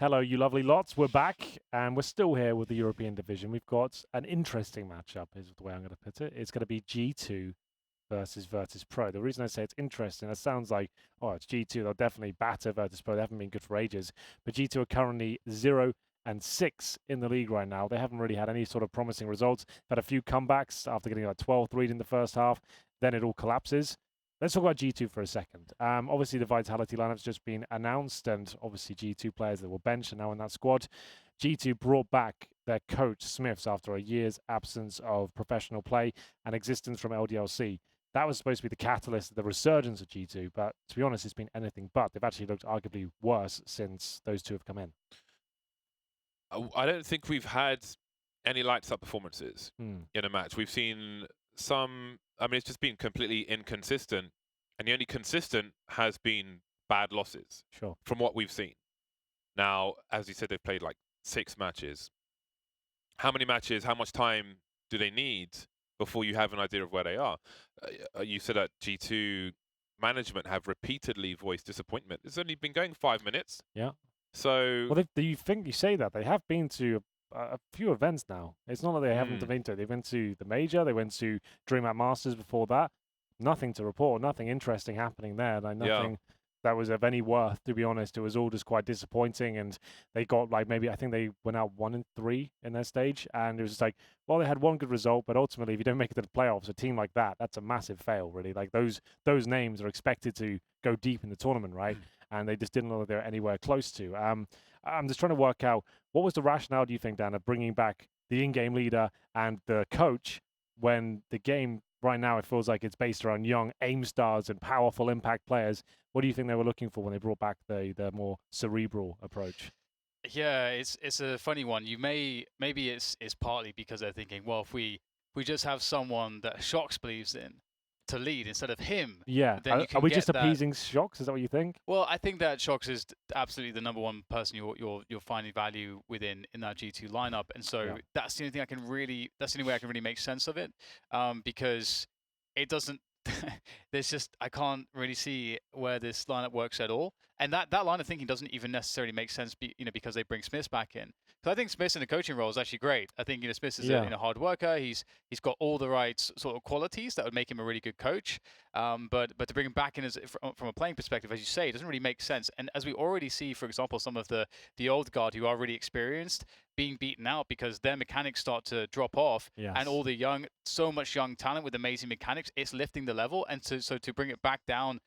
Hello, you lovely lots. We're back, and we're still here with the European division. We've got an interesting matchup, is the way I'm going to put it. It's going to be G2 versus Virtus Pro. The reason I say it's interesting, it sounds like, oh, it's G2. They'll definitely batter Virtus Pro. They haven't been good for ages. But G2 are currently 0-6 in the league right now. They haven't really had any sort of promising results. They've had a few comebacks after getting like 12-3 in the first half. Then it all collapses. Let's talk about G2 for a second. Obviously, the Vitality lineup's just been announced, and obviously G2 players that were benched are now in that squad. G2 brought back their coach, Smiths, after a year's absence of professional play and existence from LDLC. That was supposed to be the catalyst of the resurgence of G2, but to be honest, it's been anything but. They've actually looked arguably worse since those two have come in. I don't think we've had any lights-up performances in a match. We've seen some... I mean, it's just been completely inconsistent, and the only consistent has been bad losses. Sure. From what we've seen. Now, as you said, they've played like 6 matches. How many matches, how much time do they need before you have an idea of where they are? You said that G2 management have repeatedly voiced disappointment. It's only been going 5 minutes. Yeah. So... Well, you say that. They have been to a few events now. It's not that they haven't been to. They went to the Major. They went to DreamHack Masters before that. Nothing to report. Nothing interesting happening there. Like nothing that was of any worth, to be honest. It was all just quite disappointing. And they got like I think they went out 1-3 in their stage. And it was just like, well, they had one good result, but ultimately, if you don't make it to the playoffs, a team like that, that's a massive fail, really. Like those names are expected to go deep in the tournament, right? And they just didn't look like they were anywhere close to. I'm just trying to work out, what was the rationale, do you think, Dan, of bringing back the in-game leader and the coach when the game right now, it feels like it's based around young aim stars and powerful impact players? What do you think they were looking for when they brought back the more cerebral approach? Yeah, it's a funny one. Maybe it's partly because they're thinking, well, if we just have someone that Shocks believes in to lead instead of him. Yeah. Then Are we just appeasing Shocks? Is that what you think? Well, I think that Shocks is absolutely the number one person you're finding value within in that G2 lineup, and so that's the only thing that's the only way I can really make sense of it, because it doesn't. I can't really see where this lineup works at all, and that line of thinking doesn't even necessarily make sense, because they bring Smiths back in. So I think Smiths in the coaching role is actually great. I think Smiths is a hard worker. He's got all the right sort of qualities that would make him a really good coach. But to bring him back in from a playing perspective, as you say, it doesn't really make sense. And as we already see, for example, some of the old guard who are really experienced being beaten out because their mechanics start to drop off, and all the so much young talent with amazing mechanics, it's lifting the level. And so to bring it back down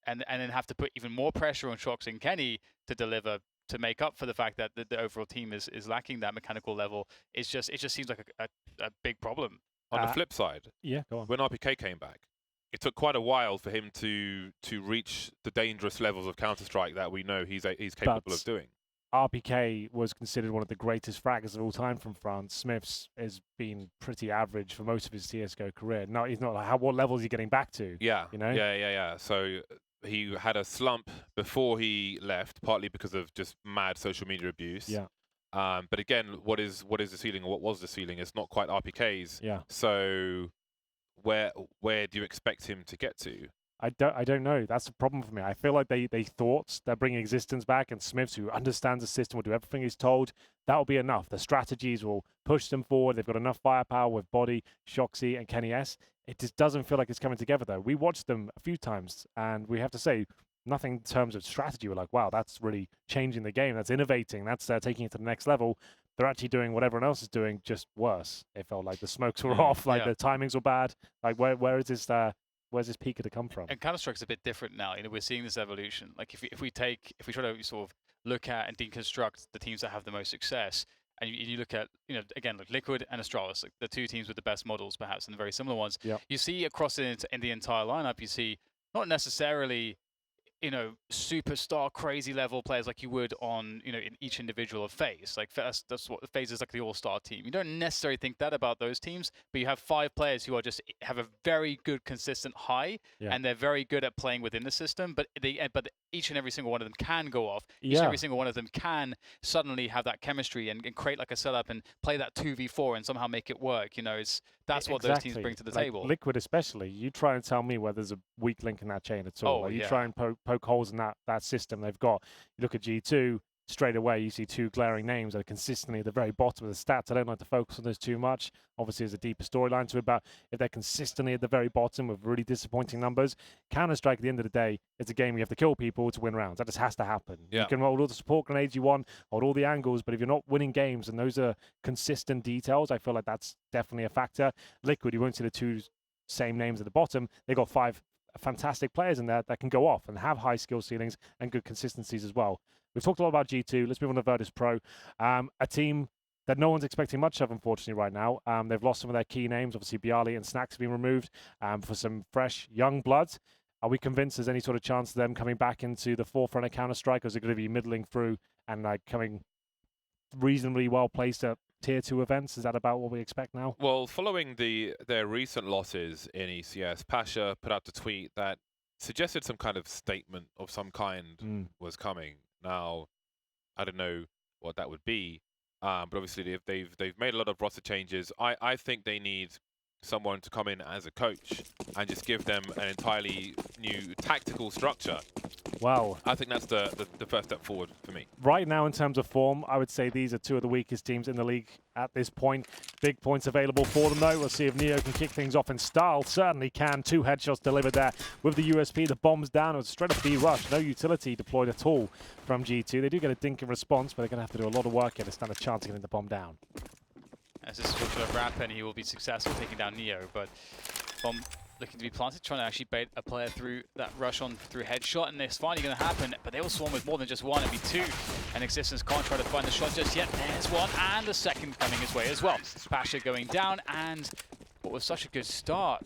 and then have to put even more pressure on Shocks and Kenny to deliver, to make up for the fact that the overall team is lacking that mechanical level, it just seems like a big problem. On the flip side, go on. When RPK came back, it took quite a while for him to reach the dangerous levels of Counter-Strike that we know he's capable of doing. RPK was considered one of the greatest fraggers of all time from France. Smiths has been pretty average for most of his CSGO career. No, he's not like, what level is he getting back to? Yeah, you know? Yeah. So he had a slump before he left, partly because of just mad social media abuse. Yeah. But again, what is the ceiling, or what was the ceiling? It's not quite RPK's. Yeah. So where do you expect him to get to? I don't know. That's the problem for me. I feel like they thought they're bringing Existence back, and Smiths, who understands the system, will do everything he's told. That will be enough. The strategies will push them forward. They've got enough firepower with Body, Shoxy, and Kenny S. It just doesn't feel like it's coming together, though. We watched them a few times, and we have to say, nothing in terms of strategy. We're like, wow, that's really changing the game. That's innovating. That's taking it to the next level. They're actually doing what everyone else is doing, just worse. It felt like the smokes were off, like the timings were bad. Like, where is this... Where's this peak to come from? And Counter-Strike's a bit different now. We're seeing this evolution. Like if we try to sort of look at and deconstruct the teams that have the most success, and you look at, again, like Liquid and Astralis, like the two teams with the best models, perhaps, and the very similar ones. Yep. You see across in the entire lineup, you see not necessarily superstar crazy level players like you would on, in each individual of FaZe. Like that's what FaZe is, like the all-star team. You don't necessarily think that about those teams, but you have 5 players who are just have a very good consistent high, and they're very good at playing within the system, but each and every single one of them can go off. Each and every single one of them can suddenly have that chemistry and create like a setup and play that 2v4 and somehow make it work. That's what those teams bring to the table. Liquid especially, you try and tell me where there's a weak link in that chain at all. You try and poke holes in that system they've got. You look at G2, straight away you see two glaring names that are consistently at the very bottom of the stats. I don't like to focus on this too much. Obviously, there's a deeper storyline to it, but if they're consistently at the very bottom with really disappointing numbers, Counter-Strike at the end of the day, it's a game where you have to kill people to win rounds. That just has to happen. Yeah. You can hold all the support grenades you want, hold all the angles, but if you're not winning games and those are consistent details, I feel like that's definitely a factor. Liquid, you won't see the two same names at the bottom. They got 5 fantastic players in there that can go off and have high skill ceilings and good consistencies as well. We've talked a lot about G2. Let's move on to Virtus Pro, a team that no one's expecting much of, unfortunately, right now. They've lost some of their key names. Obviously, Bialy and Snacks have been removed for some fresh, young blood. Are we convinced there's any sort of chance of them coming back into the forefront of Counter-Strike, or is it going to be middling through and coming reasonably well placed at tier 2 events? Is that about what we expect now? Well, following their recent losses in ECS, Pasha put out a tweet that suggested some kind of statement of some kind was coming. Now, I don't know what that would be, but obviously they've made a lot of roster changes. I think they need someone to come in as a coach and just give them an entirely new tactical structure. Well, I think that's the first step forward for me. Right now, in terms of form, I would say these are two of the weakest teams in the league at this point. Big points available for them, though. We'll see if Neo can kick things off in style. Certainly can. 2 headshots delivered there with the USP. The bomb's down. It was straight up B rush. No utility deployed at all from G2. They do get a dink in response, but they're going to have to do a lot of work here to stand a chance of getting the bomb down. As this is a wrap, and he will be successful taking down Neo, but bomb looking to be planted, trying to actually bait a player through that rush on through headshot, and it's finally going to happen, but they will swarm with more than just one, it'll be 2, and Existence can't try to find the shot just yet. There's one, and the second coming his way as well. Pasha going down, and what was such a good start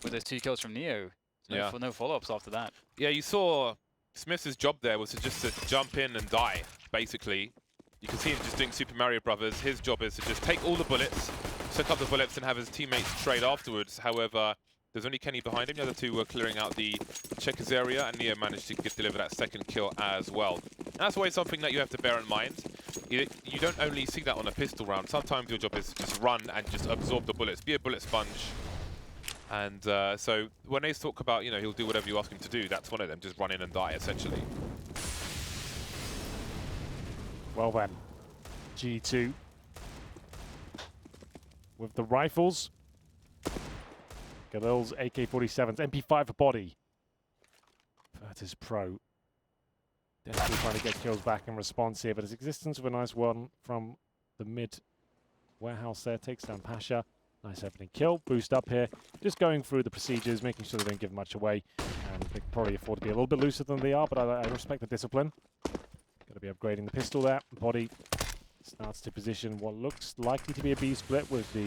with those 2 kills from Neo. No follow-ups after that. Yeah, you saw Smith's job there was just to jump in and die, basically. You can see him just doing Super Mario Brothers. His job is to just take all the bullets, suck up the bullets, and have his teammates trade afterwards. However, there's only Kenny behind him. The other 2 were clearing out the checkers area, and Neo managed to deliver that second kill as well. And that's always something that you have to bear in mind. You don't only see that on a pistol round. Sometimes your job is to just run and just absorb the bullets, be a bullet sponge. And so when they talk about, he'll do whatever you ask him to do, that's one of them, just run in and die, essentially. Well then, G2 with the rifles. Galil's AK-47s, MP5 for body. Virtus Pro. Desperately trying to get kills back in response here, but his Existence with a nice one from the mid warehouse there. Takes down Pasha. Nice opening kill. Boost up here. Just going through the procedures, making sure they don't give much away. And they can probably afford to be a little bit looser than they are, but I respect the discipline. Got to be upgrading the pistol there. Body starts to position what looks likely to be a B split with the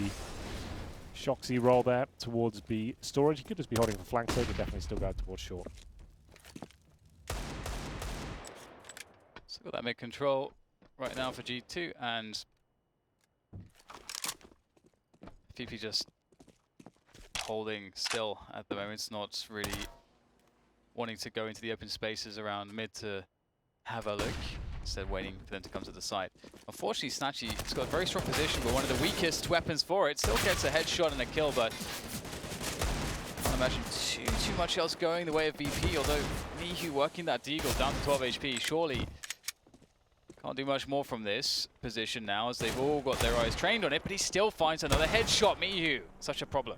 Shoxy roll there towards B storage. He could just be holding for flank, so but definitely still go towards short. So got that mid control right now for G2, and PP just holding still at the moment. It's not really wanting to go into the open spaces around mid to have a look, instead waiting for them to come to the site. Unfortunately, Snatchy has got a very strong position, but one of the weakest weapons for it. Still gets a headshot and a kill, but I can't imagine too much else going the way of VP, although Mihu working that deagle down to 12 HP, surely can't do much more from this position now, as they've all got their eyes trained on it, but he still finds another headshot. Mihu, such a problem.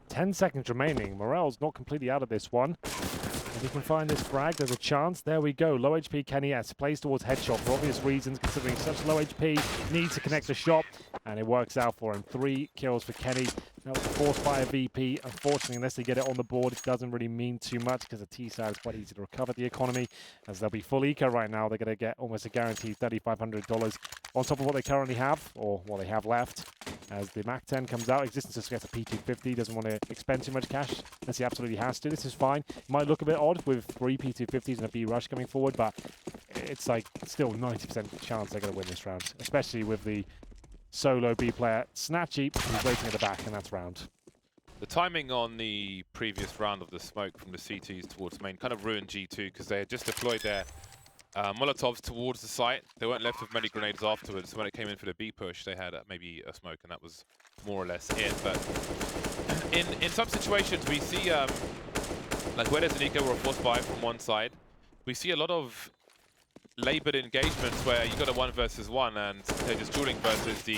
10 seconds remaining. Morel's not completely out of this one. If he can find this frag, there's a chance. There we go. Low HP Kenny S plays towards headshot for obvious reasons, considering such low HP. Needs to connect the shot, and it works out for him. 3 kills for Kenny. That was forced by a VP. Unfortunately, unless they get it on the board, it doesn't really mean too much because the T side is quite easy to recover the economy. As they'll be full eco right now, they're going to get almost a guaranteed $3,500 on top of what they currently have, or what they have left. As the Mac 10 comes out, Existence just gets a P250, doesn't want to expend too much cash unless he absolutely has to. This is fine. It might look a bit odd with 3 P250s and a B rush coming forward, but it's like still 90% chance they're going to win this round, especially with the solo B player Snatchy, who's waiting at the back, and that's round. The timing on the previous round of the smoke from the CTs towards main kind of ruined G2 because they had just deployed their Molotovs towards the site. They weren't left with many grenades afterwards. So when it came in for the B push, they had maybe a smoke, and that was more or less it. But in some situations, we see like where there's an eco or a force buy from one side, we see a lot of laboured engagements where you got a 1 versus 1 and they're just dueling versus the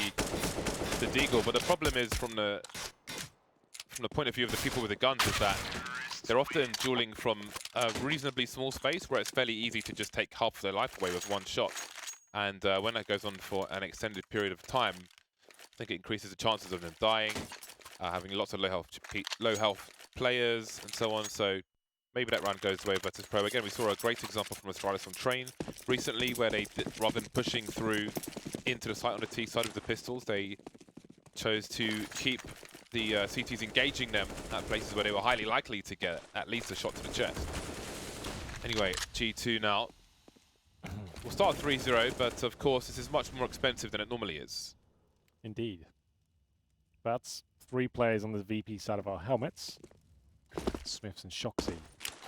Deagle. But the problem is from the point of view of the people with the guns is that they're often dueling from a reasonably small space where it's fairly easy to just take half of their life away with one shot. And when that goes on for an extended period of time, I think it increases the chances of them dying, having lots of low health players and so on. So maybe that round goes away versus Pro. Again, we saw a great example from Astralis on Train recently where they, rather than pushing through into the site on the T side of the pistols, they chose to keep the CTs engaging them at places where they were highly likely to get at least a shot to the chest. Anyway, G2 now. We'll start 3-0, but of course this is much more expensive than it normally is. Indeed. That's 3 players on the VP side of our helmets. Smiths and Shoxy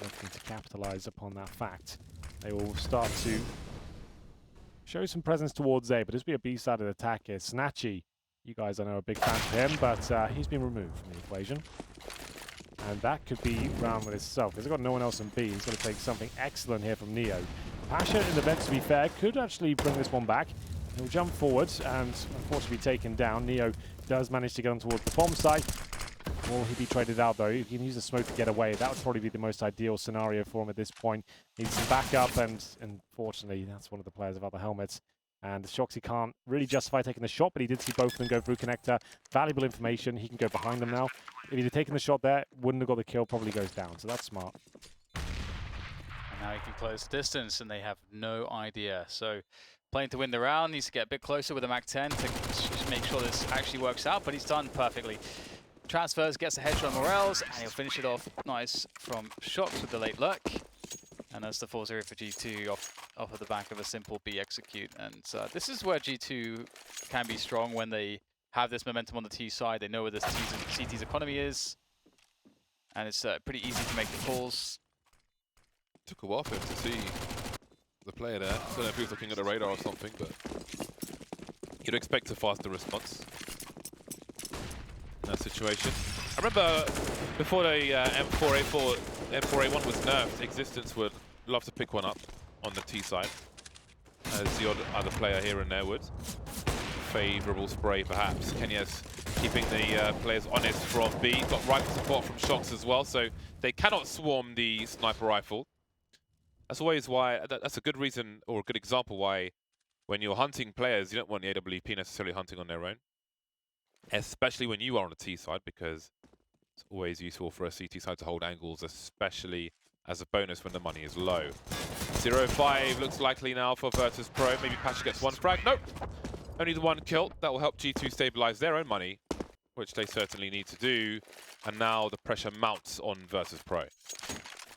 looking to capitalize upon that fact. They will start to show some presence towards A, but this will be a B-sided attack here. Snatchy, you guys I know are a big fan of him, but he's been removed from the equation. And that could be round with itself, because they've got no one else in B. He's going to take something excellent here from Neo. Pasha in the vent, to be fair, could actually bring this one back. He'll jump forward and unfortunately be taken down. Neo does manage to get on towards the bomb site. Will he be traded out though? He can use the smoke to get away. That would probably be the most ideal scenario for him at this point. Needs some backup, and unfortunately that's one of the players of other helmets. And Shoxy can't really justify taking the shot, but he did see both of them go through connector. Valuable information. He can go behind them now. If he'd have taken the shot there, wouldn't have got the kill, probably goes down. So that's smart. And now he can close the distance, and they have no idea. So playing to win the round, needs to get a bit closer with a Mac-10 to just make sure this actually works out, but he's done perfectly. Transfers, gets a headshot on Morels, and he'll finish it off nice from Shox with the late lurk. And that's the 4-0 for G2 off of the back of a simple B execute. And this is where G2 can be strong when they have this momentum on the T side. They know where the CT's economy is. And it's pretty easy to make the calls. Took a while for him to see the player there. I don't know if he was looking at the radar or something, but you'd expect a faster response in that situation. I remember before the M4A1 was nerfed, Existence would love to pick one up on the T side, as the other player here and there would. Favourable spray perhaps. Kenya's keeping the players honest from B. Got rifle support from Shox as well, so they cannot swarm the sniper rifle. That's always why, that's a good reason or a good example why when you're hunting players, you don't want the AWP necessarily hunting on their own. Especially when you are on the T side, because it's always useful for a CT side to hold angles, especially as a bonus when the money is low. 0-5 looks likely now for Virtus Pro. Maybe Pasha gets one frag. Nope. Only the one kill. That will help G2 stabilize their own money, which they certainly need to do. And now the pressure mounts on Virtus Pro.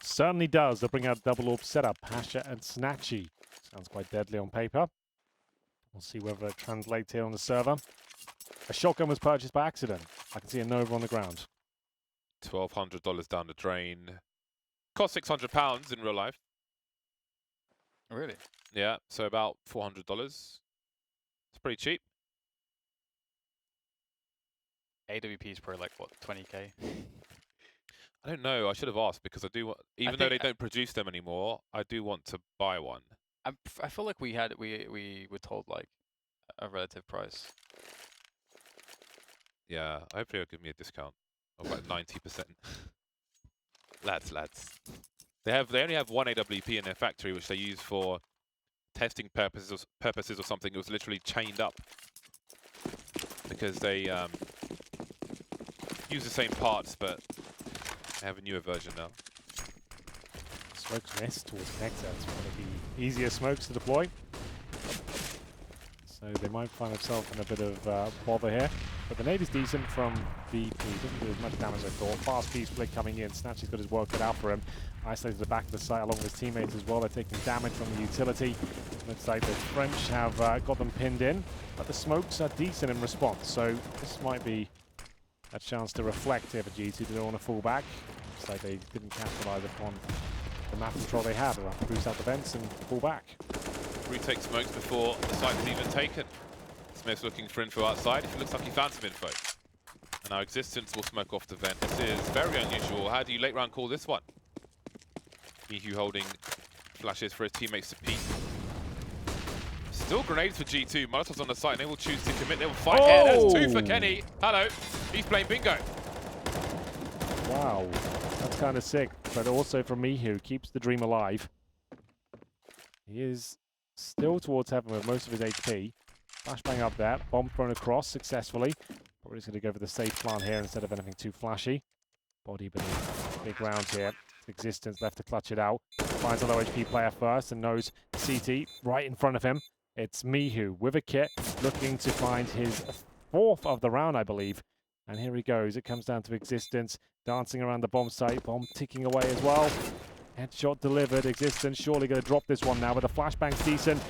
Certainly does. They'll bring out double orb setup. Pasha and Snatchy. Sounds quite deadly on paper. We'll see whether it translates here on the server. A shotgun was purchased by accident. I can see a Nova on the ground. $1,200 down the drain. Cost £600 in real life. Really? Yeah, so about $400. It's pretty cheap. AWP is probably like, what, 20k? I don't know. I should have asked because I do want, even though they don't produce them anymore, I do want to buy one. I feel like we were told like a relative price. Yeah, hopefully they'll give me a discount of like 90%. lads. They only have one AWP in their factory, which they use for testing purposes or something. It was literally chained up because they use the same parts, but they have a newer version now. Smokes missed towards connector. It's one of the easier smokes to deploy. So they might find themselves in a bit of bother here. But the nade is decent from VP. Doesn't do as much damage as I thought. Fast speed split coming in. Snatchy's got his work cut out for him. Isolated the back of the site along with his teammates as well. They're taking damage from the utility. Looks like the French have got them pinned in. But the smokes are decent in response. So this might be a chance to reflect here for G2. They don't want to fall back. Looks like they didn't capitalize upon the map control they had. They'll have to boost out the vents and fall back. Retake smokes before the site's even taken. Smith's looking for info outside. It looks like he found some info. And now Existence will smoke off the vent. This is very unusual. How do you late round call this one? Mihu holding flashes for his teammates to peek. Still grenades for G2. Molotov's on the site and they will choose to commit. They will fight here. That's 2 for Kenny. Hello. He's playing bingo. Wow, that's kind of sick. But also from Mihu, keeps the dream alive. He is still towards heaven with most of his HP. Flashbang up there. Bomb thrown across successfully. Probably just going to go for the safe plant here instead of anything too flashy. Body beneath. Big round here. Existence left to clutch it out. Finds a low HP player first and knows CT right in front of him. It's Mihu with a kit, looking to find his 4th of the round, I believe. And here he goes. It comes down to Existence, dancing around the bomb site. Bomb ticking away as well. Headshot delivered. Existence surely going to drop this one now, but the flashbang's decent.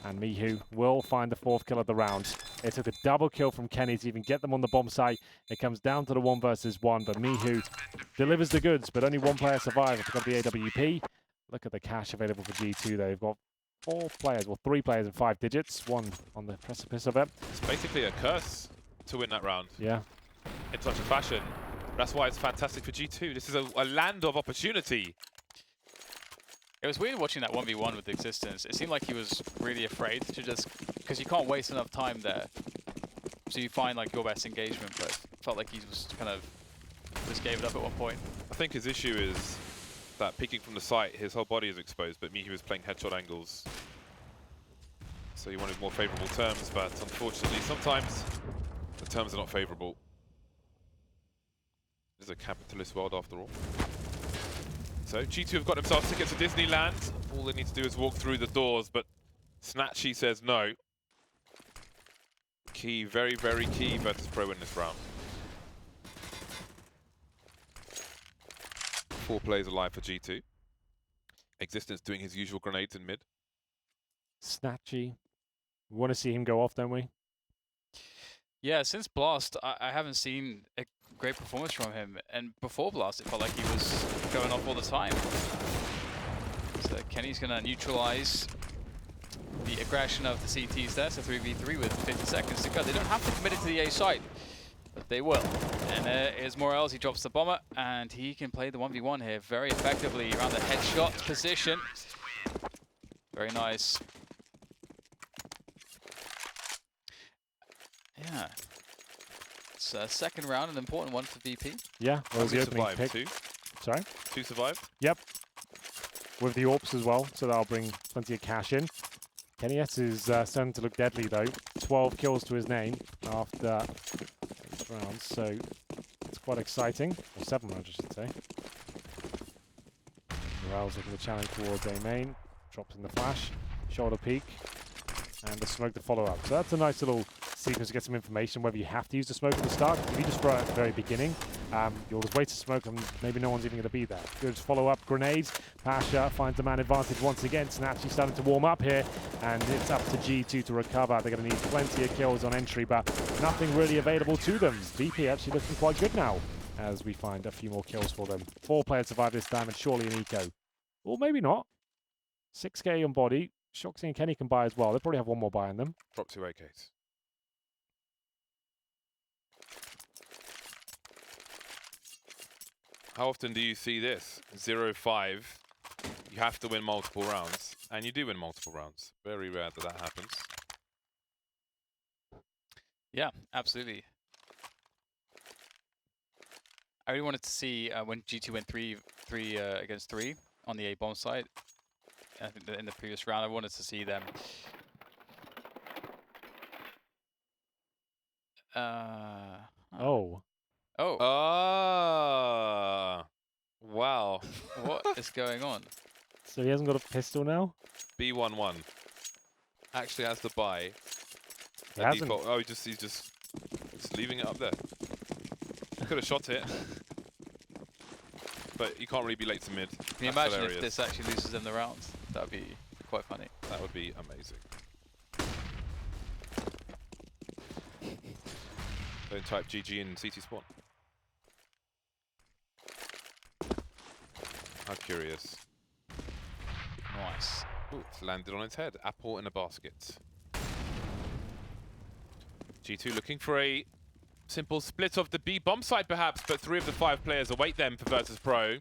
And Mihu will find the 4th kill of the round. It took a double kill from Kenny to even get them on the bomb site. It comes down to the 1 versus 1, but Mihu delivers the goods, but only 1 player survived. It's got the AWP. Look at the cash available for G2 though. They've got 4 players, well 3 players in 5 digits, 1 on the precipice of it. It's basically a curse to win that round. Yeah. In such a fashion. That's why it's fantastic for G2. This is a land of opportunity. It was weird watching that 1v1 with Existence. It seemed like he was really afraid to just, because you can't waste enough time there. So you find like your best engagement, but it felt like he was kind of just gave it up at one point. I think his issue is that peeking from the site, his whole body is exposed, but Mihi was playing headshot angles. So he wanted more favorable terms, but unfortunately sometimes the terms are not favorable. It is a capitalist world after all. So G2 have got themselves tickets to Disneyland. All they need to do is walk through the doors, but Snatchy says no. Key, very, very key versus Pro in this round. 4 players alive for G2. Existence doing his usual grenades in mid. Snatchy. We want to see him go off, don't we? Yeah, since Blast, I haven't seen a great performance from him. And before Blast, it felt like he was going off all the time. So Kenny's going to neutralize the aggression of the CTs there. So 3v3 with 50 seconds to go. They don't have to commit it to the A site, but they will. And here's Morels. He drops the bomber, and he can play the 1v1 here very effectively around the headshot position. Very nice. Yeah. It's a second round, an important one for VP. Yeah, well, the opening survived? pick. 2? Sorry? 2 survived? Yep. With the AWPs as well, so that'll bring plenty of cash in. Kenny S is starting to look deadly though. 12 kills to his name after 8 rounds, so it's quite exciting. Or 7 rounds, I should say. Morales looking to challenge towards A main. Drops in the flash, shoulder peek, and the smoke to follow up. So that's a nice little sequence to get some information, whether you have to use the smoke at the start. If you just throw it at the very beginning, you'll just wait to smoke and maybe no one's even going to be there. Good follow-up grenades. Pasha finds the man advantage once again. Snatchy starting to warm up here, and it's up to G2 to recover. They're going to need plenty of kills on entry, but nothing really available to them. VP actually looking quite good now, as we find a few more kills for them. 4 players survive this time, and surely an eco. Or maybe not. 6k on body. Shoxy and Kenny can buy as well. They probably have 1 more buy on them. Drop 2 AKs. How often do you see this? 0-5. You have to win multiple rounds. And you do win multiple rounds. Very rare that that happens. Yeah, absolutely. I really wanted to see when G2 went 3 against 3 on the A bomb side. I think in the previous round, I wanted to see them. Oh. Oh. Wow. What is going on? So he hasn't got a pistol now? B11 actually has to buy. He hasn't. Default. Oh, he's just leaving it up there. Could have shot it. But you can't really be late to mid. Can you imagine if this actually loses them the round? That would be quite funny. That would be amazing. Don't type GG in CT spawn. How curious. Nice. Ooh, it's landed on its head. Apple in a basket. G2 looking for a simple split of the B bomb site perhaps, but 3 of the 5 players await them for Versus Pro.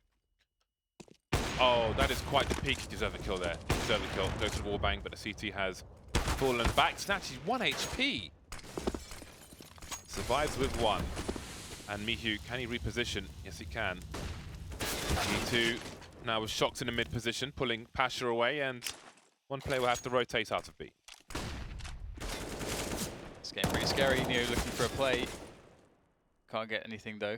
Oh, that is quite the peak. He deserved a kill there. He deserved a kill. Goes to the wall bang, but the CT has fallen back. Snatch, he's 1 HP. Survives with 1. And Mihu, can he reposition? Yes, he can. G2 now with Shocks in the mid position, pulling Pasha away, and one player will have to rotate out of B. It's getting pretty scary. Neo looking for a play. Can't get anything though.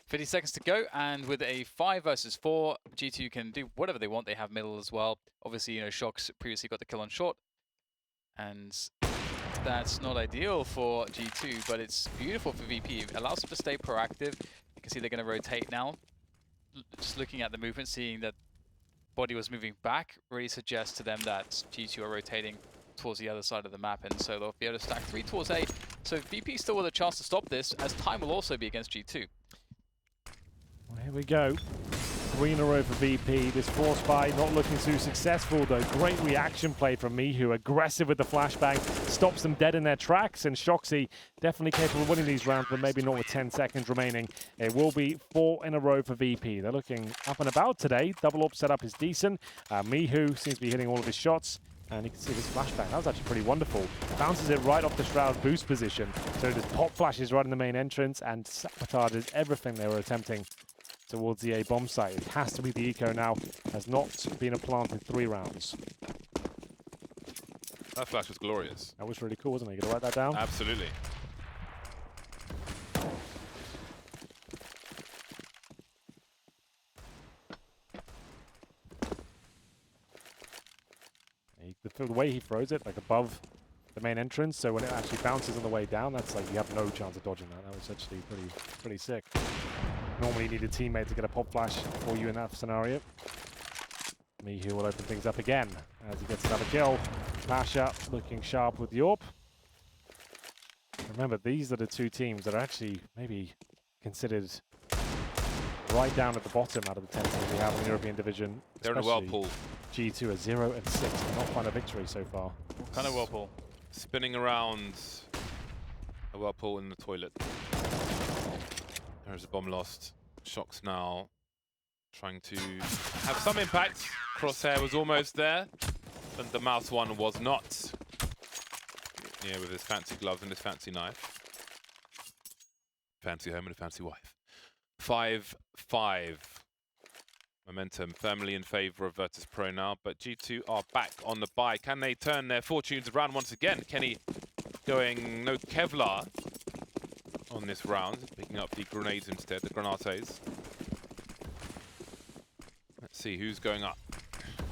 50 seconds to go, and with a 5 versus 4, G2 can do whatever they want. They have middle as well. Obviously, you know, Shocks previously got the kill on short, and that's not ideal for G2, but it's beautiful for VP. It allows them to stay proactive. You can see they're going to rotate now. Just looking at the movement, seeing that body was moving back, really suggests to them that G2 are rotating towards the other side of the map, and so they'll be able to stack 3 towards A. So VP still with a chance to stop this, as time will also be against G2. Well, here we go. 3 in a row for VP. This force buy not looking too successful though. Great reaction play from Mihu. Aggressive with the flashbang. Stops them dead in their tracks. And Shoxy definitely capable of winning these rounds, but maybe not with 10 seconds remaining. It will be 4 in a row for VP. They're looking up and about today. Double up setup is decent. Mihu seems to be hitting all of his shots. And you can see this flashbang. That was actually pretty wonderful. Bounces it right off the Shroud boost position. So just pop flashes right in the main entrance and sabotages everything they were attempting towards the A bomb site. It has to be the eco now. Has not been a plant in 3 rounds. That flash was glorious. That was really cool, wasn't it? You gonna write that down? Absolutely. The way he throws it, like above the main entrance, so when it actually bounces on the way down, that's like you have no chance of dodging that. That was actually pretty sick. Normally you need a teammate to get a pop flash for you in that scenario. Mihu will open things up again as he gets another kill. Pasha looking sharp with Yorp. Remember, these are the 2 teams that are actually maybe considered right down at the bottom out of the 10 teams we have in the European division. They're in a whirlpool. G2 are 0 and 6. They're not find a victory so far. What kind of whirlpool? Spinning around a whirlpool in the toilet. There's a bomb lost. Shocks now trying to have some impact. Crosshair was almost there, but the mouse one was not. Yeah, with his fancy gloves and his fancy knife. Fancy home and a fancy wife. 5-5. Momentum firmly in favor of Virtus Pro now, but G2 are back on the bye. Can they turn their fortunes around once again? Kenny going no Kevlar on this round, picking up the grenades instead, the granates. Let's see who's going up.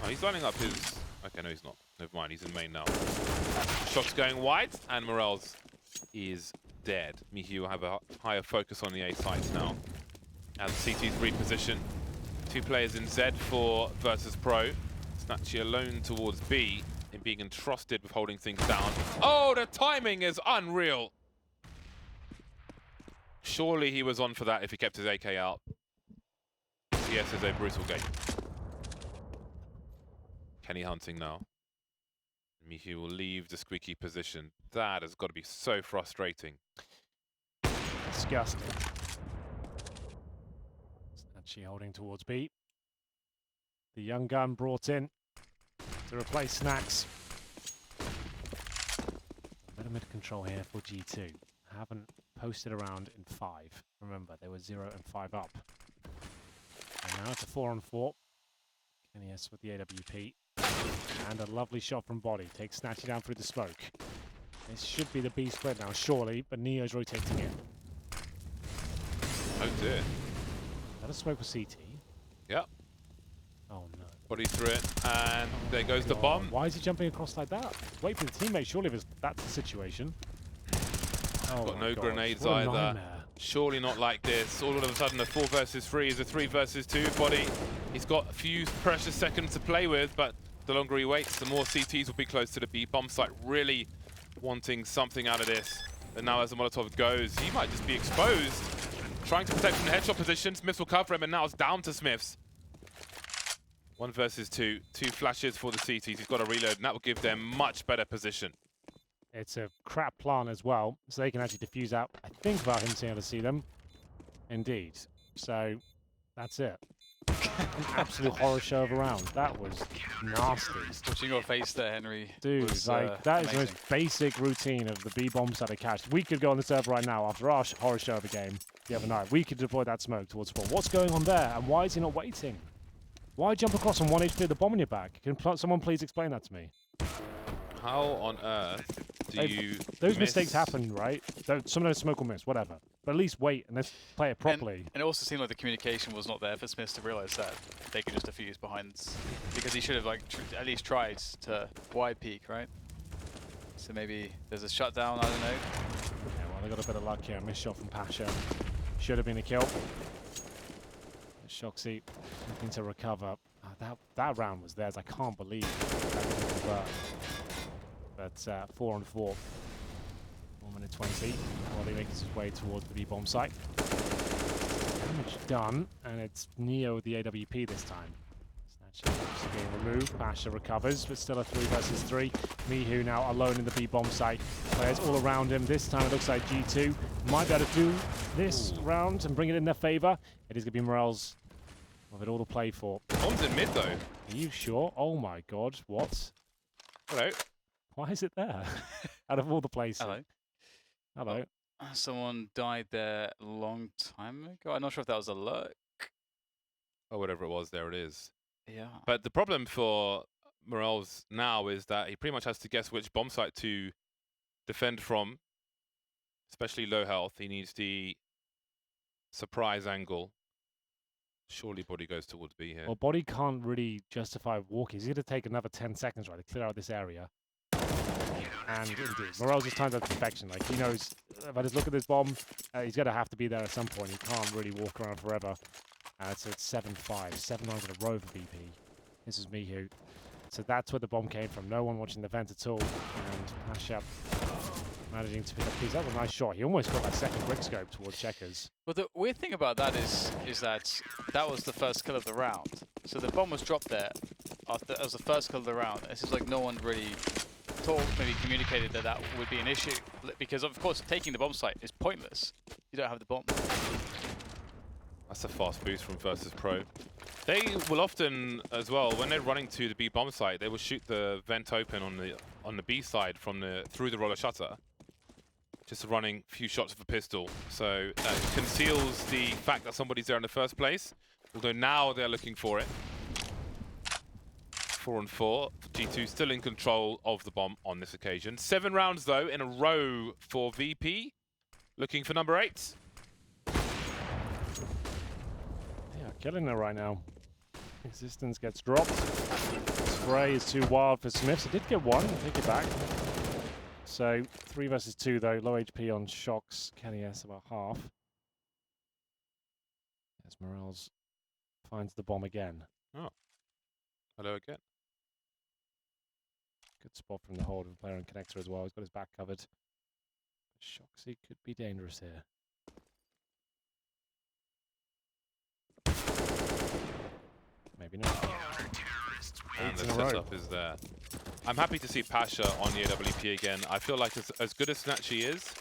Oh, he's lining up his... Okay, no, he's not. Never mind, he's in main now. Shots going wide, and Morels is dead. Mihi will have a higher focus on the A sites now. And CT's reposition. 2 players in Z for Virtus Pro. Snatchy alone towards B in being entrusted with holding things down. Oh, the timing is unreal. Surely he was on for that if he kept his AK out. ECS is a brutal game. Kenny hunting now. Mihi will leave the squeaky position. That has got to be so frustrating. Disgusting. Snatchy holding towards B. The young gun brought in to replace Snacks. A bit of mid-control here for G2. Haven't posted around in 5. Remember, they were 0 and 5 up. And now it's a 4-on-4. Kenny S with the AWP. And a lovely shot from body. Takes Snatchy down through the smoke. This should be the B spread now, surely, but Neo's rotating in. Oh dear. That a smoke with CT? Yep. Oh no. Body through it, and there goes the bomb. Why is he jumping across like that? Wait for the teammate, surely, if that's the situation. Oh Got no God. grenades What a either. nightmare. Surely not like this. All of a sudden, a 4 versus 3 is a 3 versus 2 body. He's got a few precious seconds to play with, but the longer he waits, the more CTs will be close to the B bomb site. Really wanting something out of this. And now as the Molotov goes, he might just be exposed. Trying to protect from the headshot position. Smiths will cover him, and now it's down to Smiths. 1 versus 2. 2 flashes for the CTs. He's got to reload, and that will give them much better position. It's a crap plan as well, so they can actually defuse out. I think about him seeing able to see them. Indeed. So that's it. An absolute horror show of a round. That was nasty. Watching your face there, Henry. Dude, was, like, that is the amazing. most basic routine of the B-bomb side of catch. We could go on the server right now after our horror show of a game the other night. We could deploy that smoke towards spawn. What's going on there? And why is he not waiting? Why jump across on 1 HP with the bomb in your back? Can someone please explain that to me? How on earth do you Those mistakes happen, right? Some of those smoke will miss, whatever. But at least wait and let's play it properly. And it also seemed like the communication was not there for Smith to realize that they could just defuse behind, because he should have like at least tried to wide peek, right? So maybe there's a shutdown. I don't know. Yeah, well, they got a bit of luck here. A missed shot from Pasha. Should have been a kill. Shoxy looking to recover. That round was theirs. I can't believe that didn't convert. But 4 on 4. 1 minute 20. While he makes his way towards the B-bomb site. Damage done, and it's Neo with the AWP this time. Snatch being removed. Pasha recovers, but still a 3 versus 3. Mihu now alone in the B-bomb site. Players all around him. This time it looks like G2 might be able to do this round and bring it in their favor. It is going to be Morel's of it all to play for. Bomb's in mid though. Are you sure? Oh my god, what? Hello. Why is it there? Out of all the places. Hello. Hello. Someone died there a long time ago. I'm not sure if that was a lurk. Or whatever it was, there it is. Yeah. But the problem for Morels now is that he pretty much has to guess which bomb site to defend from, especially low health. He needs the surprise angle. Surely Body goes towards B here. Well, Body can't really justify walking. He's going to take another 10 seconds, right, to clear out this area. And indeed, Morel's just timed out to perfection. Like, he knows, if I just look at this bomb, he's going to have to be there at some point. He can't really walk around forever. So it's 7-5, 7 rounds in a row for BP. This is Mihu. So that's where the bomb came from. No one watching the vent at all. And Pasha managing to pick up keys. That was a nice shot. He almost got that second quick scope towards Checkers. But the weird thing about that is that was the first kill of the round. So the bomb was dropped there as the first kill of the round. It seems like no one really maybe communicated that would be an issue, because of course taking the bomb site is pointless. You don't have the bomb. That's a fast boost from Versus Pro. They will often, as well, when they're running to the B bomb site, they will shoot the vent open on the B side through the roller shutter. Just running a few shots of a pistol. So that conceals the fact that somebody's there in the first place. Although now they're looking for it. 4 on 4. G2 still in control of the bomb on this occasion. 7 rounds though in a row for VP. Looking for number 8. Yeah, killing it right now. Existence gets dropped. Spray is too wild for Smiths. He did get one. Take it back. So 3 versus 2 though. Low HP on Shocks. Kenny S about half. As Morels finds the bomb again. Oh. Hello again. Good spot from the hold of the player on connector as well. He's got his back covered. Shoxy could be dangerous here. Maybe not. And the in a row. setup is there. I'm happy to see Pasha on the AWP again. I feel like as good as Snatchy is,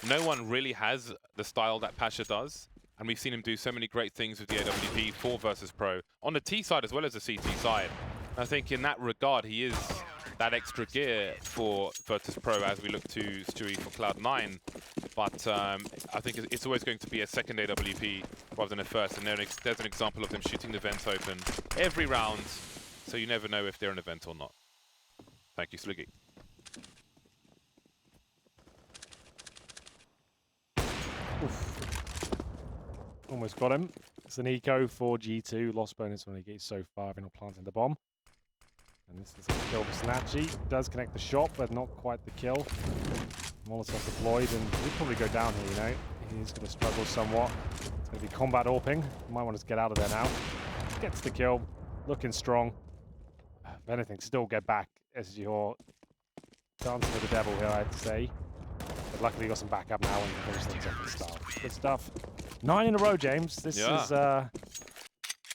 no one really has the style that Pasha does. And we've seen him do so many great things with the AWP for Versus Pro. On the T side as well as the CT side. I think in that regard, he is that extra gear for Virtus Pro as we look to Stewie for Cloud9. But I think it's always going to be a second AWP rather than a first. And there's an example of them shooting the vents open every round, so you never know if they're an event or not. Thank you, Sliggy. Oof. Almost got him. It's an eco for G2. Lost bonus when he gets so far, having not planting the bomb. And this is a kill for Snatchy. Does connect the shot, but not quite the kill. Molotov deployed, and he'll probably go down here, you know. He's going to struggle somewhat. It's going to be combat AWPing. Might want to get out of there now. Gets the kill. Looking strong. If anything, still get back as you're dancing with the devil here, I'd say. But luckily you got some backup now and you can finish things off with style. Good stuff. 9 in a row, James. This is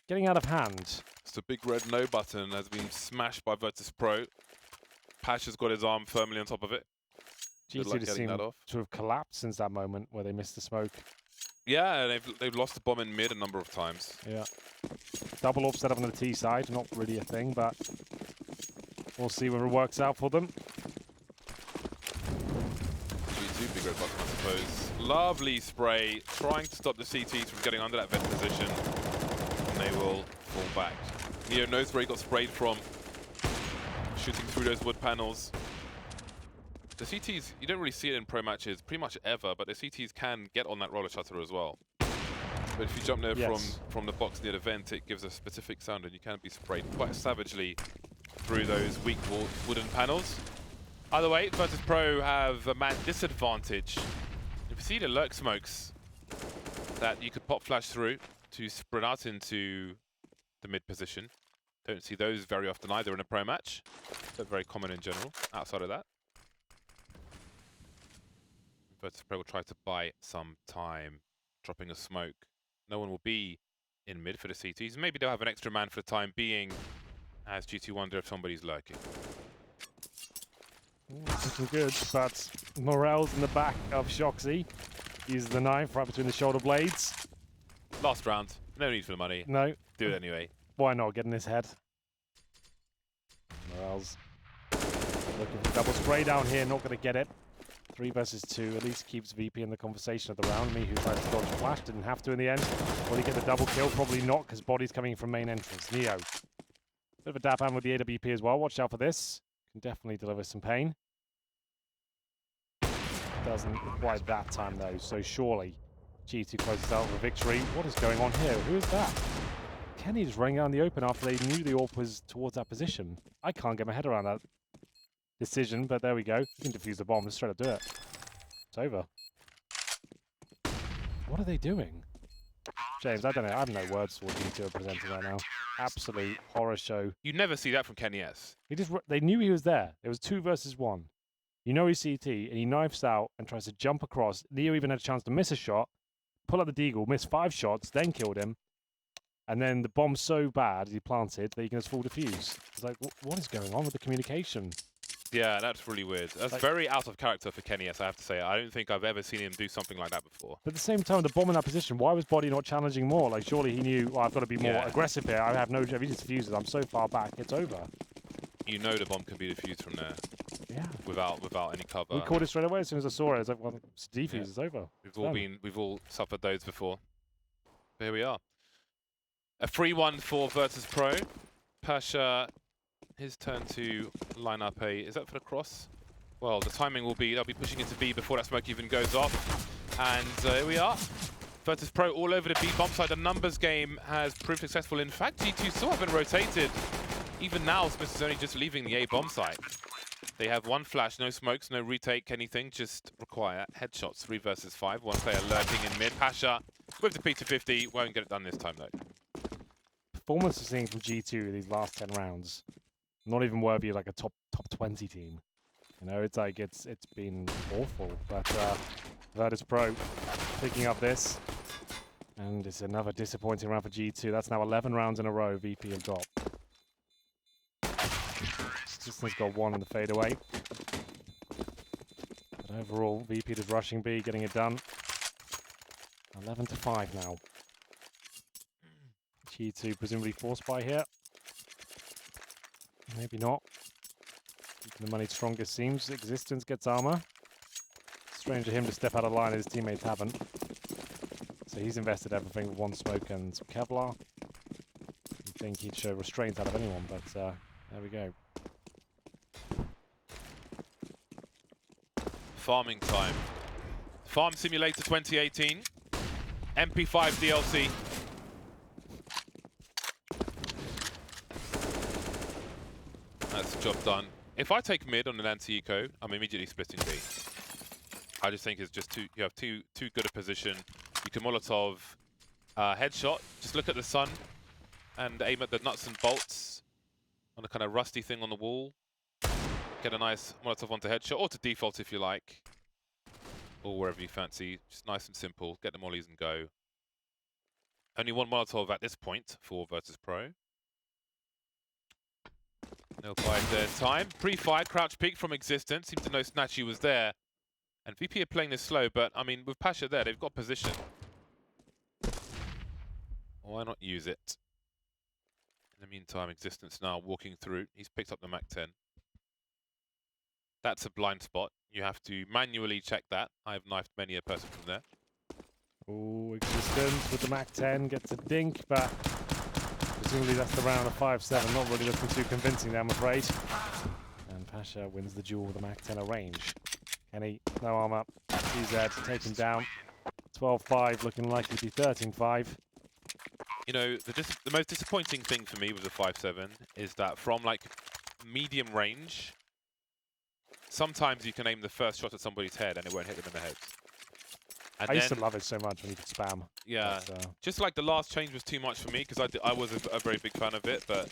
getting out of hand. The big red no button has been smashed by Virtus Pro. Pasha's got his arm firmly on top of it. G2 seem to have collapsed since that moment where they missed the smoke Yeah, they've lost the bomb in mid a number of times. Yeah. Double offset up on the T side, not really a thing, but we'll see whether it works out for them. G2, big red button, I suppose. Lovely spray, trying to stop the CTs from getting under that vent position. And they will fall back. Neo knows where he got sprayed from. Shooting through those wood panels. The CTs, you don't really see it in pro matches pretty much ever, but the CTs can get on that roller shutter as well. But if you jump there from the box near the vent, it gives a specific sound and you can be sprayed quite savagely through those weak wooden panels. Either way, Virtus Pro have a man disadvantage. If you see the lurk smokes that you could pop flash through to spread out into the mid position, don't see those very often either in a pro match. They're very common in general, outside of that. Virtus Pro will try to buy some time, dropping a smoke. No one will be in mid for the CTs. Maybe they'll have an extra man for the time being, as G2 wonder if somebody's lurking. Looking good, but Morel's in the back of Shoxy. Uses the knife right between the shoulder blades. Last round, no need for the money. No. Do it anyway. Why not? Get in his head. Morel's looking for double spray down here, not going to get it. 3 versus 2, at least keeps VP in the conversation of the round. Me, who tried to dodge flash, didn't have to in the end. Will he get the double kill? Probably not, because body's coming from main entrance. Neo. Bit of a dap hand with the AWP as well. Watch out for this. Can definitely deliver some pain. Doesn't quite that time, though, so surely G2 closes out with a victory. What is going on here? Who is that? Kenny just running out in the open after they knew the AWP was towards that position. I can't get my head around that decision, but there we go. You can defuse the bomb. Let's try to do it. It's over. What are they doing? James, I don't know. I have no words for what G2 are presenting right now. Absolute horror show. You never see that from Kenny S. They knew he was there. It was 2 versus 1. You know he's CT, and he knifes out and tries to jump across. Neo even had a chance to miss a shot, pull out the deagle, miss 5 shots, then killed him. And then the bomb's so bad he planted that he can just full defuse. It's like, what is going on with the communication? Yeah, that's really weird. That's like, very out of character for Kenny S, I have to say. I don't think I've ever seen him do something like that before. But at the same time, the bomb in that position, why was Body not challenging more? Like, surely he knew, well, I've got to be more aggressive here. I have no, if he just defuses, I'm so far back, it's over. You know the bomb can be defused from there. Yeah. Without any cover. We called it straight away as soon as I saw it. It's like, well, it's defuse, it's over. We've all suffered those before. But here we are. A 3-1 for Virtus Pro. Pasha, his turn to line up a, is that for the cross? Well, the timing will be, they'll be pushing into B before that smoke even goes off. And here we are. Virtus Pro all over the B bomb side. The numbers game has proved successful. In fact, G2 still haven't rotated. Even now, Smith is only just leaving the A bomb site. They have 1 flash, no smokes, no retake, anything, just require headshots. 3 versus 5, 1 player lurking in mid. Pasha with the P250, won't get it done this time though. Performance we're seeing from G2 these last 10 rounds, not even worthy of like a top 20 team. You know, it's like it's been awful. But Virtus Pro picking up this, and it's another disappointing round for G2. That's now 11 rounds in a row VP have got. Distance got 1 in the fadeaway. But overall, VP is rushing B, getting it done. 11-5 now. G2 presumably forced by here. Maybe not. Keeping the money strongest seems. Existence gets armor. Strange of him to step out of line, his teammates haven't. So he's invested everything with 1 smoke and some Kevlar. You'd think he'd show restraint out of anyone, but there we go. Farming time. Farm Simulator 2018. MP5 DLC. That's the job done. If I take mid on an anti-eco, I'm immediately splitting B. I just think it's just too, you have too good a position. You can Molotov headshot. Just look at the sun and aim at the nuts and bolts on the kind of rusty thing on the wall. Get a nice Molotov onto headshot, or to default if you like. Or wherever you fancy. Just nice and simple. Get the mollies and go. Only 1 Molotov at this point for Virtus Pro. They'll bide their time. Pre-fire, crouch peek from Existence. Seemed to know Snatchy was there. And VP are playing this slow, but I mean, with Pasha there, they've got position. Why not use it? In the meantime, Existence now walking through. He's picked up the Mac-10. That's a blind spot. You have to manually check that. I've knifed many a person from there. Oh, Existence with the Mac-10 gets a dink, but presumably that's the round of 5-7. Not really looking too convincing there, I'm afraid. And Pasha wins the duel with the Mac-10 at range. Kenny, no armor. CZ taken down. 12-5, looking likely to be 13-5. You know, the most disappointing thing for me with the 5-7 is that from like medium range, sometimes you can aim the first shot at somebody's head and it won't hit them in the head. And I used to love it so much when you could spam. Yeah, but, just like the last change was too much for me because I was a very big fan of it, but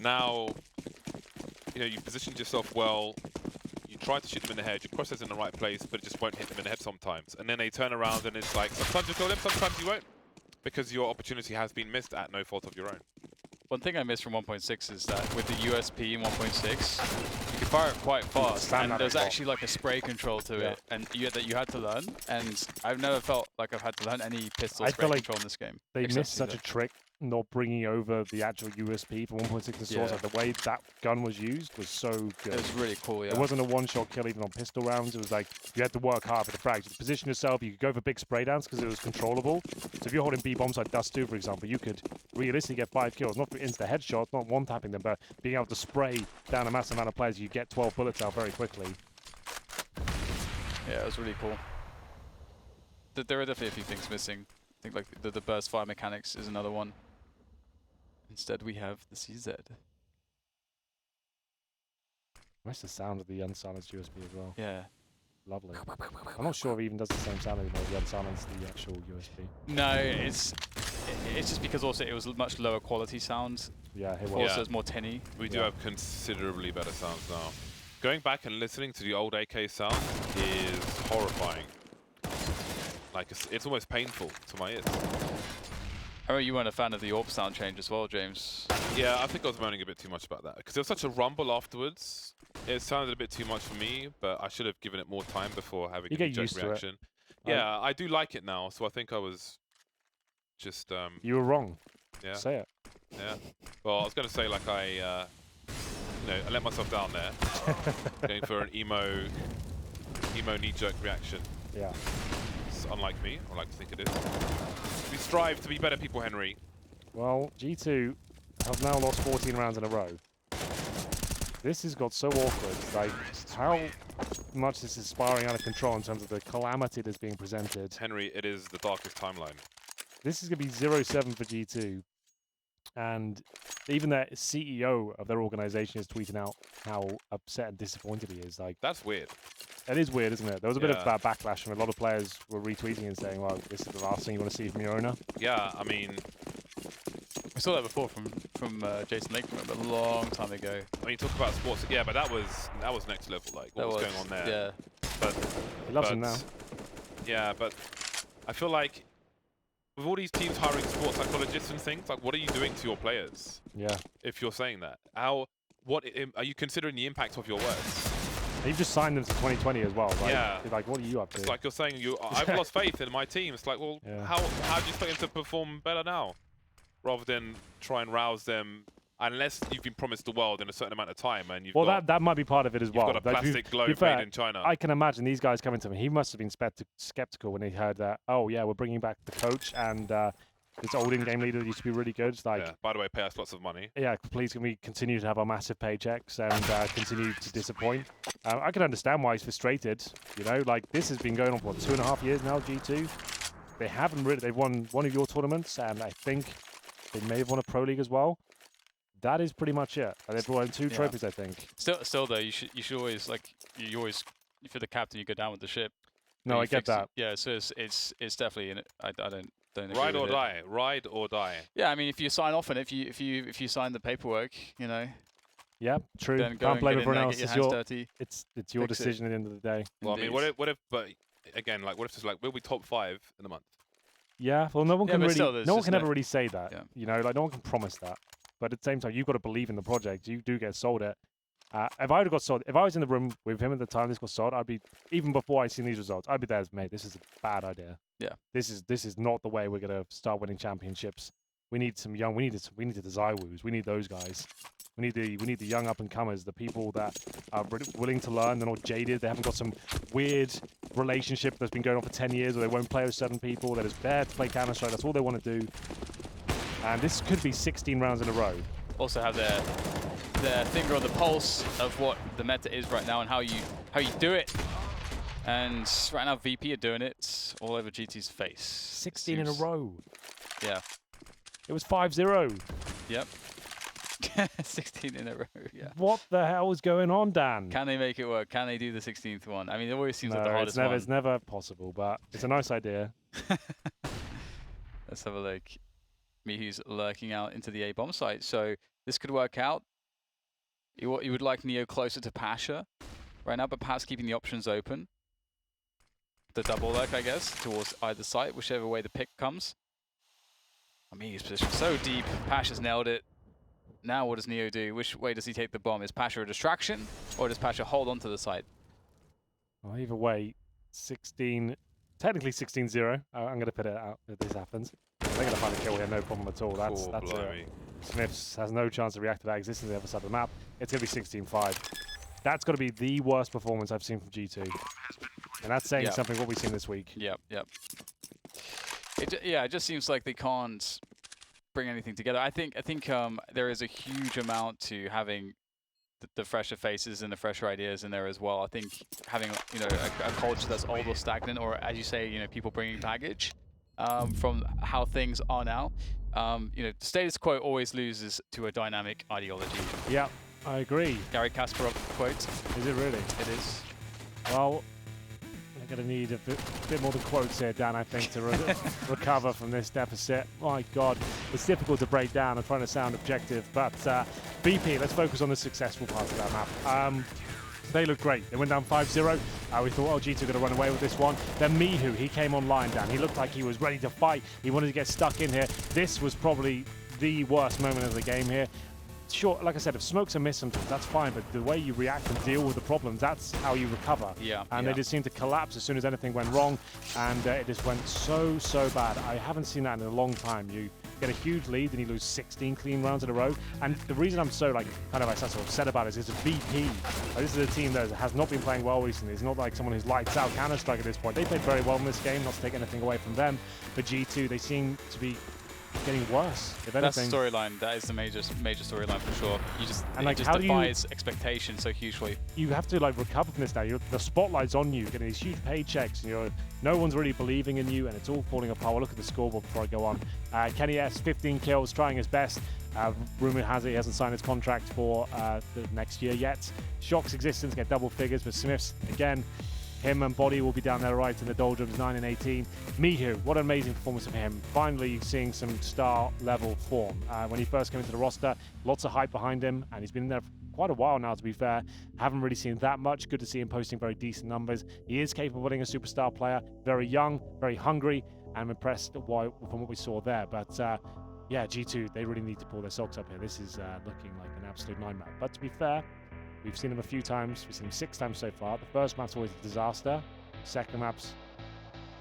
now, you know, you positioned yourself well, you try to shoot them in the head, your crosshairs in the right place, but it just won't hit them in the head sometimes. And then they turn around and it's like, sometimes you kill them, sometimes you won't. Because your opportunity has been missed at no fault of your own. One thing I missed from 1.6 is that with the USP in 1.6, you could fire it quite fast, and there's actually like a spray control to it, and that you had to learn. And I've never felt like I've had to learn any pistol spray control in this game. They missed such a trick not bringing over the actual USP for 1.6 Assault. Like the way that gun was used was so good. It was really cool, yeah. It wasn't a one-shot kill even on pistol rounds. It was like you had to work hard for the frags. You position yourself, you could go for big spray downs because it was controllable. So if you're holding B bombs like Dust 2, for example, you could realistically get 5 kills, not for instant headshots, not one-tapping them, but being able to spray down a massive amount of players, you get 12 bullets out very quickly. Yeah, it was really cool. There are definitely a few things missing. I think like the burst fire mechanics is another one. Instead, we have the CZ. Nice the sound of the unsilenced USB as well. Yeah. Lovely. I'm not sure if it even does the same sound anymore, the unsilenced, the actual USB. No, it's just because also it was a much lower quality sound. Yeah, it was. Also, it's more tinny. We do have considerably better sounds now. Going back and listening to the old AK sound is horrifying. Like, it's almost painful to my ears. I remember you weren't a fan of the AWP sound change as well, James. Yeah, I think I was moaning a bit too much about that. Because there was such a rumble afterwards. It sounded a bit too much for me, but I should have given it more time before having a knee-jerk reaction. Yeah, I do like it now, so I think I was just... you were wrong. Yeah. Say it. Yeah. Well, I was going to say, like, you know, I let myself down there. Going for an emo knee-jerk reaction. Yeah. It's unlike me. I like to think it is. We strive to be better people, Henry. Well, G2 have now lost 14 rounds in a row. This has got so awkward. Like, how much this is spiraling out of control in terms of the calamity that's being presented. Henry, it is the darkest timeline. This is going to be 0-7 for G2. And even their CEO of their organization is tweeting out how upset and disappointed he is. Like, that's weird. It is weird, isn't it? There was a bit of backlash, and a lot of players were retweeting and saying, well, this is the last thing you want to see from your owner. Yeah, I mean... We saw that before from Jason Lake from a long time ago. I mean, talk about sports. Yeah, but that was next level. Like, what was going on there? Yeah. But he loves him now. Yeah, but I feel like with all these teams hiring sports psychologists and things, like, what are you doing to your players? Yeah. If you're saying that, what are you considering the impact of your words? You've just signed them to 2020 as well. Like, yeah. Like, what are you up to? It's like you're saying I've lost faith in my team. It's like, well, how do you expect them to perform better now, rather than try and rouse them? Unless you've been promised the world in a certain amount of time, and that might be part of it as well. You've got a plastic globe made in China. I can imagine these guys coming to him. He must have been skeptical when he heard that. Oh yeah, we're bringing back the coach and this old in-game leader that used to be really good. It's like, yeah. By the way, pay us lots of money. Yeah, please can we continue to have our massive paychecks and continue to disappoint? I can understand why he's frustrated. You know, like this has been going on for 2.5 years now. G2, they haven't really. They've won one of your tournaments, and I think they may have won a pro league as well. That is pretty much it. They've won 2 trophies, I think. Still though, you should always if you're the captain, you go down with the ship. No, I get that. Yeah, so it's definitely in it. I don't ride or die. Ride or die. Yeah, I mean, if you sign off and if you sign the paperwork, you know. Yeah, true. Then can't blame everyone else. It's your decision at the end of the day. Well, I mean, what if? But again, like, what if it's like we'll be top 5 in the month? Yeah, well, no one can really. No one can ever really say that. Yeah. You know, like no one can promise that. But at the same time, you've got to believe in the project. You do get sold it. If I got sold, if I was in the room with him at the time this got sold, I'd be, even before I seen these results, I'd be there as, mate, this is a bad idea. Yeah. This is not the way we're going to start winning championships. We need some young. We need the Zywus. We need those guys. We need the young up and comers, the people that are willing to learn. They're not jaded. They haven't got some weird relationship that's been going on for 10 years, or they won't play with certain people. They're just there to play Counter-Strike. That's all they want to do. And this could be 16 rounds in a row. Also have their finger on the pulse of what the meta is right now and how you do it. And right now VP are doing it all over GT's face. 16 in a row. Yeah. It was 5-0. Yep. 16 in a row, yeah. What the hell is going on, Dan? Can they make it work? Can they do the 16th one? I mean, it always seems like the hardest one. one. It's never possible, but it's a nice idea. Let's have a look. Mihu's lurking out into the A bomb site, so this could work out. You would like Neo closer to Pasha right now, but perhaps keeping the options open. The double lurk, I guess, towards either site, whichever way the pick comes. Mihu's position so deep. Pasha's nailed it. Now what does Neo do? Which way does he take the bomb? Is Pasha a distraction, or does Pasha hold on to the site? Well, either way, 16, technically 16-0. I'm going to put it out if this happens. They're going to find a kill here, no problem at all. That's Smiths has no chance to react to that existing on the other side of the map. It's going to be 16-5. That's got to be the worst performance I've seen from G2. And that's saying something what we've seen this week. Yep. It just seems like they can't bring anything together. I think there is a huge amount to having the fresher faces and the fresher ideas in there as well. I think having a culture that's old or stagnant, or as you say, people bringing baggage from how things are now. Status quo always loses to a dynamic ideology. Yeah, I agree. Gary Kasparov quote. Is it really? It is. Well, we're going to need a bit more than quotes here, Dan, I think, to recover from this deficit. My God, it's difficult to break down. I'm trying to sound objective, but BP, let's focus on the successful parts of that map. They looked great. They went down 5-0. We thought, oh, G2 going to run away with this one. Then Mihu, he came online, Dan. He looked like he was ready to fight. He wanted to get stuck in here. This was probably the worst moment of the game here. Sure, like I said, if smoke's a miss sometimes, that's fine, but the way you react and deal with the problems, that's how you recover. Yeah. And they just seemed to collapse as soon as anything went wrong, and it just went so bad. I haven't seen that in a long time. You get a huge lead, and you lose 16 clean rounds in a row. And the reason I'm so kind of upset about it is it's a VP. This is a team that has not been playing well recently. It's not like someone who's lights out Counter-Strike at this point. They played very well in this game, not to take anything away from them. But G2, they seem to be getting worse, if anything. That's the storyline. That is the major storyline for sure. It just how defies expectations so hugely. You have to recover from this now. The spotlight's on you, getting these huge paychecks, and no one's really believing in you, and it's all falling apart. We'll look at the scoreboard before I go on. Kenny S, 15 kills, trying his best. Rumor has it he hasn't signed his contract for the next year yet. Shock's existence get double figures, but Smiths, again, him and Body will be down there right in the doldrums, 9 and 18. Mihu, what an amazing performance of him. Finally seeing some star level form. When he first came into the roster, lots of hype behind him, and he's been in there for quite a while now, to be fair. Haven't really seen that much. Good to see him posting very decent numbers. He is capable of being a superstar player. Very young, very hungry, and I'm impressed from what we saw there. But yeah, G2, they really need to pull their socks up here. This is looking like an absolute nightmare. But to be fair, we've seen him a few times. We've seen him 6 times so far. The first map's always a disaster. Second map's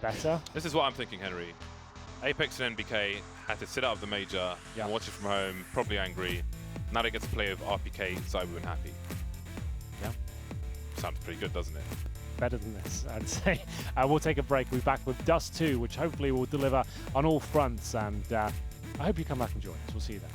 better. This is what I'm thinking, Henry. Apex and NBK had to sit out of the major and watch it from home, probably angry. Now they get to play with RPK, Zywu and Happy. Yeah. Sounds pretty good, doesn't it? Better than this, I'd say. We'll take a break. We'll be back with Dust 2, which hopefully will deliver on all fronts. And I hope you come back and join us. We'll see you then.